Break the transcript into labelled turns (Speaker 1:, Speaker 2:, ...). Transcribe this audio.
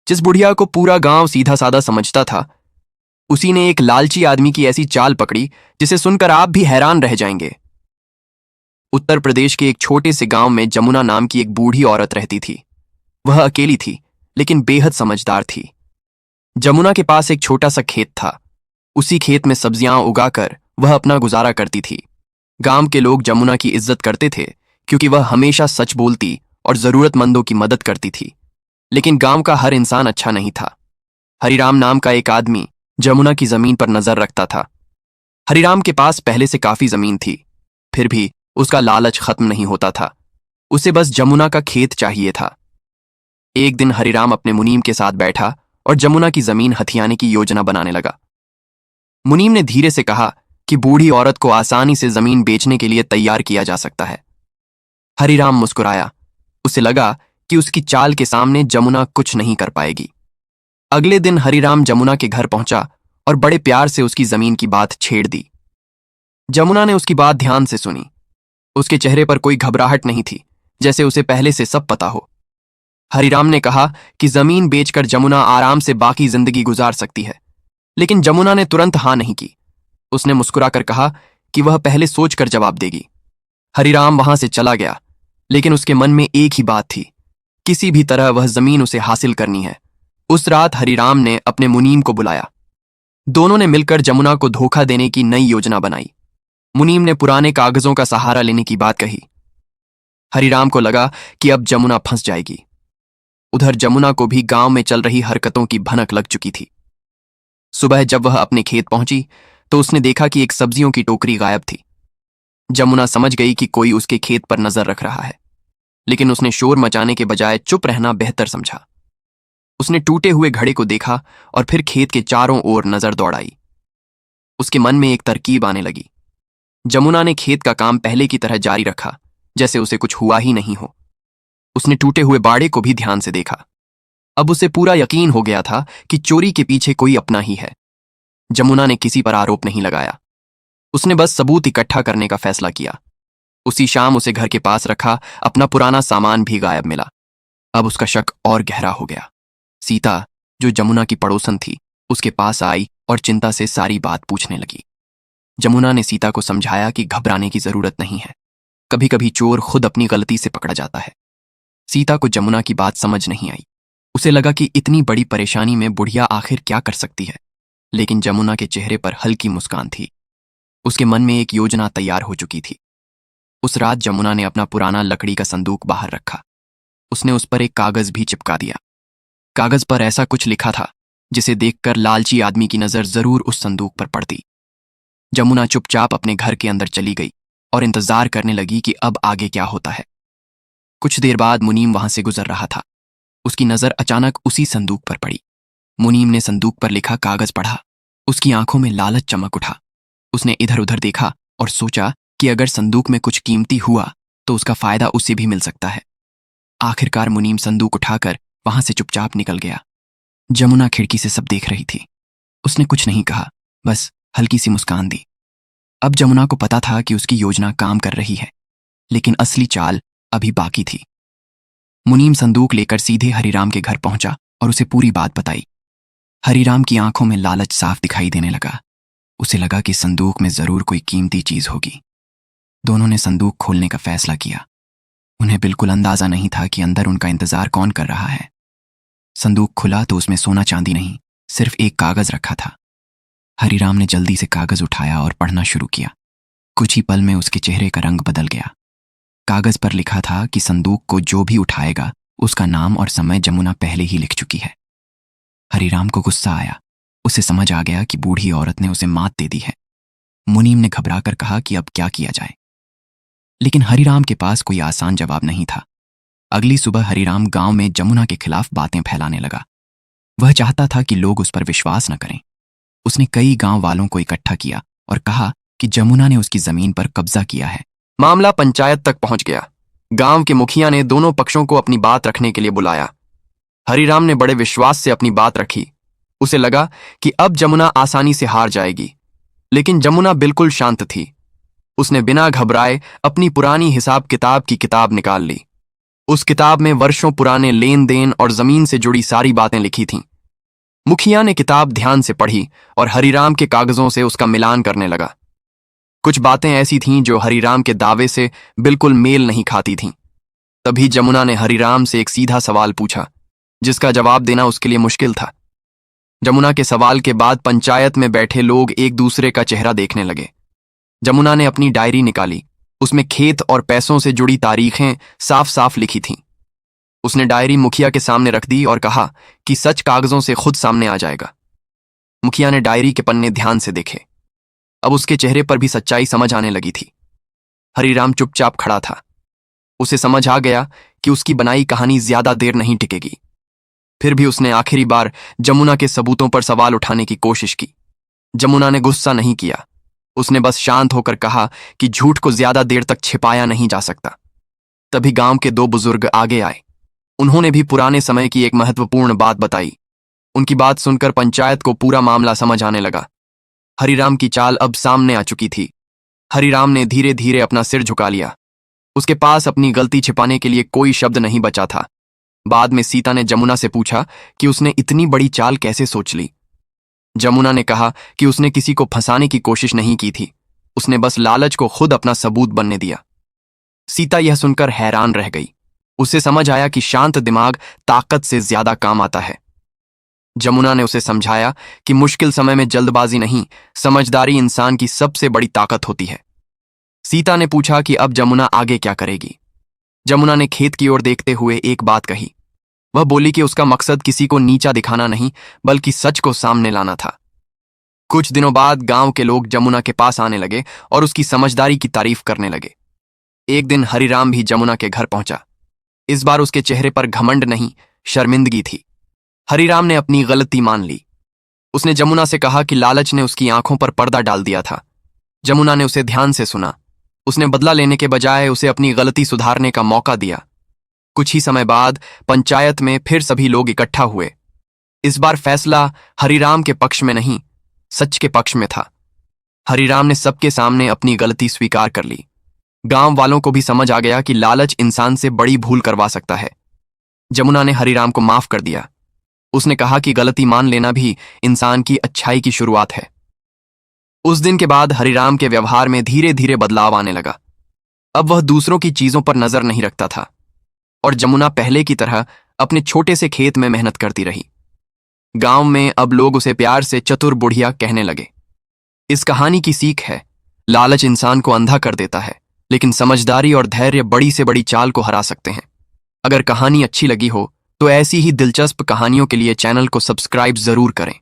Speaker 1: जिस बुढ़िया को पूरा गांव सीधा साधा समझता था, उसी ने एक लालची आदमी की ऐसी चाल पकड़ी जिसे सुनकर आप भी हैरान रह जाएंगे। उत्तर प्रदेश के एक छोटे से गांव में जमुना नाम की एक बूढ़ी औरत रहती थी। वह अकेली थी, लेकिन बेहद समझदार थी। जमुना के पास एक छोटा सा खेत था। उसी खेत में सब्जियां उगाकर वह अपना गुजारा करती थी। गांव के लोग जमुना की इज्जत करते थे, क्योंकि वह हमेशा सच बोलती और जरूरतमंदों की मदद करती थी। लेकिन गांव का हर इंसान अच्छा नहीं था। हरिराम नाम का एक आदमी जमुना की जमीन पर नजर रखता था। हरिराम के पास पहले से काफी जमीन थी, फिर भी उसका लालच खत्म नहीं होता था। उसे बस जमुना का खेत चाहिए था। एक दिन हरिराम अपने मुनीम के साथ बैठा और जमुना की जमीन हथियाने की योजना बनाने लगा। मुनीम ने धीरे से कहा कि बूढ़ी औरत को आसानी से जमीन बेचने के लिए तैयार किया जा सकता है। हरिराम मुस्कुराया। उसे लगा कि उसकी चाल के सामने जमुना कुछ नहीं कर पाएगी। अगले दिन हरिराम जमुना के घर पहुंचा और बड़े प्यार से उसकी जमीन की बात छेड़ दी। जमुना ने उसकी बात ध्यान से सुनी। उसके चेहरे पर कोई घबराहट नहीं थी, जैसे उसे पहले से सब पता हो। हरिराम ने कहा कि जमीन बेचकर जमुना आराम से बाकी जिंदगी गुजार सकती है। लेकिन जमुना ने तुरंत हां नहीं की। उसने मुस्कुराकर कहा कि वह पहले सोचकर जवाब देगी। हरिराम वहां से चला गया, लेकिन उसके मन में एक ही बात थी, किसी भी तरह वह जमीन उसे हासिल करनी है। उस रात हरिराम ने अपने मुनीम को बुलाया। दोनों ने मिलकर जमुना को धोखा देने की नई योजना बनाई। मुनीम ने पुराने कागजों का सहारा लेने की बात कही। हरिराम को लगा कि अब जमुना फंस जाएगी। उधर जमुना को भी गांव में चल रही हरकतों की भनक लग चुकी थी। सुबह जब वह अपने खेत पहुंची तो उसने देखा कि एक सब्जियों की टोकरी गायब थी। जमुना समझ गई कि कोई उसके खेत पर नजर रख रहा है, लेकिन उसने शोर मचाने के बजाय चुप रहना बेहतर समझा। उसने टूटे हुए घड़े को देखा और फिर खेत के चारों ओर नजर दौड़ाई। उसके मन में एक तरकीब आने लगी। जमुना ने खेत का काम पहले की तरह जारी रखा, जैसे उसे कुछ हुआ ही नहीं हो। उसने टूटे हुए बाड़े को भी ध्यान से देखा। अब उसे पूरा यकीन हो गया था कि चोरी के पीछे कोई अपना ही है। जमुना ने किसी पर आरोप नहीं लगाया। उसने बस सबूत इकट्ठा करने का फैसला किया। उसी शाम उसे घर के पास रखा अपना पुराना सामान भी गायब मिला। अब उसका शक और गहरा हो गया। सीता, जो जमुना की पड़ोसन थी, उसके पास आई और चिंता से सारी बात पूछने लगी। जमुना ने सीता को समझाया कि घबराने की जरूरत नहीं है। कभी कभी चोर खुद अपनी गलती से पकड़ा जाता है। सीता को जमुना की बात समझ नहीं आई। उसे लगा कि इतनी बड़ी परेशानी में बुढ़िया आखिर क्या कर सकती है। लेकिन जमुना के चेहरे पर हल्की मुस्कान थी। उसके मन में एक योजना तैयार हो चुकी थी। उस रात जमुना ने अपना पुराना लकड़ी का संदूक बाहर रखा। उसने उस पर एक कागज भी चिपका दिया। कागज पर ऐसा कुछ लिखा था जिसे देखकर लालची आदमी की नजर जरूर उस संदूक पर पड़ती। जमुना चुपचाप अपने घर के अंदर चली गई और इंतजार करने लगी कि अब आगे क्या होता है। कुछ देर बाद मुनीम वहां से गुजर रहा था। उसकी नजर अचानक उसी संदूक पर पड़ी। मुनीम ने संदूक पर लिखा कागज पढ़ा। उसकी आंखों में लालच चमक उठा। उसने इधर उधर देखा और सोचा कि अगर संदूक में कुछ कीमती हुआ तो उसका फायदा उसे भी मिल सकता है। आखिरकार मुनीम संदूक उठाकर वहां से चुपचाप निकल गया। जमुना खिड़की से सब देख रही थी। उसने कुछ नहीं कहा, बस हल्की सी मुस्कान दी। अब जमुना को पता था कि उसकी योजना काम कर रही है, लेकिन असली चाल अभी बाकी थी। मुनीम संदूक लेकर सीधे हरिराम के घर पहुंचा और उसे पूरी बात बताई। हरिराम की आंखों में लालच साफ दिखाई देने लगा। उसे लगा कि संदूक में जरूर कोई कीमती चीज होगी। दोनों ने संदूक खोलने का फैसला किया। उन्हें बिल्कुल अंदाजा नहीं था कि अंदर उनका इंतजार कौन कर रहा है। संदूक खुला तो उसमें सोना चांदी नहीं, सिर्फ एक कागज रखा था। हरिराम ने जल्दी से कागज उठाया और पढ़ना शुरू किया। कुछ ही पल में उसके चेहरे का रंग बदल गया। कागज पर लिखा था कि संदूक को जो भी उठाएगा उसका नाम और समय जमुना पहले ही लिख चुकी है। हरिराम को गुस्सा आया। उसे समझ आ गया कि बूढ़ी औरत ने उसे मात दे दी है। मुनीम ने घबराकर कहा कि अब क्या किया जाए, लेकिन हरिराम के पास कोई आसान जवाब नहीं था। अगली सुबह हरिराम गांव में जमुना के खिलाफ बातें फैलाने लगा। वह चाहता था कि लोग उस पर विश्वास न करें। उसने कई गांव वालों को इकट्ठा किया और कहा कि जमुना ने उसकी जमीन पर कब्जा किया है। मामला पंचायत तक पहुंच गया। गांव के मुखिया ने दोनों पक्षों को अपनी बात रखने के लिए बुलाया। हरिराम ने बड़े विश्वास से अपनी बात रखी। उसे लगा कि अब जमुना आसानी से हार जाएगी, लेकिन जमुना बिल्कुल शांत थी। उसने बिना घबराए अपनी पुरानी हिसाब किताब की किताब निकाल ली। उस किताब में वर्षों पुराने लेन देन और जमीन से जुड़ी सारी बातें लिखी थीं। मुखिया ने किताब ध्यान से पढ़ी और हरिराम के कागजों से उसका मिलान करने लगा। कुछ बातें ऐसी थीं जो हरिराम के दावे से बिल्कुल मेल नहीं खाती थीं। तभी जमुना ने हरिराम से एक सीधा सवाल पूछा, जिसका जवाब देना उसके लिए मुश्किल था। जमुना के सवाल के बाद पंचायत में बैठे लोग एक दूसरे का चेहरा देखने लगे। जमुना ने अपनी डायरी निकाली। उसमें खेत और पैसों से जुड़ी तारीखें साफ साफ लिखी थीं। उसने डायरी मुखिया के सामने रख दी और कहा कि सच कागजों से खुद सामने आ जाएगा। मुखिया ने डायरी के पन्ने ध्यान से देखे। अब उसके चेहरे पर भी सच्चाई समझ आने लगी थी। हरिराम चुपचाप खड़ा था। उसे समझ आ गया कि उसकी बनाई कहानी ज्यादा देर नहीं टिकेगी। फिर भी उसने आखिरी बार जमुना के सबूतों पर सवाल उठाने की कोशिश की। जमुना ने गुस्सा नहीं किया। उसने बस शांत होकर कहा कि झूठ को ज्यादा देर तक छिपाया नहीं जा सकता। तभी गांव के दो बुजुर्ग आगे आए। उन्होंने भी पुराने समय की एक महत्वपूर्ण बात बताई। उनकी बात सुनकर पंचायत को पूरा मामला समझ आने लगा। हरिराम की चाल अब सामने आ चुकी थी। हरिराम ने धीरे धीरे अपना सिर झुका लिया। उसके पास अपनी गलती छिपाने के लिए कोई शब्द नहीं बचा था। बाद में सीता ने जमुना से पूछा कि उसने इतनी बड़ी चाल कैसे सोच ली। जमुना ने कहा कि उसने किसी को फंसाने की कोशिश नहीं की थी। उसने बस लालच को खुद अपना सबूत बनने दिया। सीता यह सुनकर हैरान रह गई। उसे समझ आया कि शांत दिमाग ताकत से ज्यादा काम आता है। जमुना ने उसे समझाया कि मुश्किल समय में जल्दबाजी नहीं, समझदारी इंसान की सबसे बड़ी ताकत होती है। सीता ने पूछा कि अब जमुना आगे क्या करेगी। जमुना ने खेत की ओर देखते हुए एक बात कही। वह बोली कि उसका मकसद किसी को नीचा दिखाना नहीं, बल्कि सच को सामने लाना था। कुछ दिनों बाद गांव के लोग जमुना के पास आने लगे और उसकी समझदारी की तारीफ करने लगे। एक दिन हरिराम भी जमुना के घर पहुंचा। इस बार उसके चेहरे पर घमंड नहीं, शर्मिंदगी थी। हरिराम ने अपनी गलती मान ली। उसने जमुना से कहा कि लालच ने उसकी आंखों पर पर्दा डाल दिया था। जमुना ने उसे ध्यान से सुना। उसने बदला लेने के बजाय उसे अपनी गलती सुधारने का मौका दिया। कुछ ही समय बाद पंचायत में फिर सभी लोग इकट्ठा हुए। इस बार फैसला हरिराम के पक्ष में नहीं, सच के पक्ष में था। हरिराम ने सबके सामने अपनी गलती स्वीकार कर ली। गांव वालों को भी समझ आ गया कि लालच इंसान से बड़ी भूल करवा सकता है। जमुना ने हरिराम को माफ कर दिया। उसने कहा कि गलती मान लेना भी इंसान की अच्छाई की शुरुआत है। उस दिन के बाद हरिराम के व्यवहार में धीरे धीरे बदलाव आने लगा। अब वह दूसरों की चीजों पर नजर नहीं रखता था और जमुना पहले की तरह अपने छोटे से खेत में मेहनत करती रही। गांव में अब लोग उसे प्यार से चतुर बुढ़िया कहने लगे। इस कहानी की सीख है, लालच इंसान को अंधा कर देता है, लेकिन समझदारी और धैर्य बड़ी से बड़ी चाल को हरा सकते हैं। अगर कहानी अच्छी लगी हो तो ऐसी ही दिलचस्प कहानियों के लिए चैनल को सब्सक्राइब जरूर करें।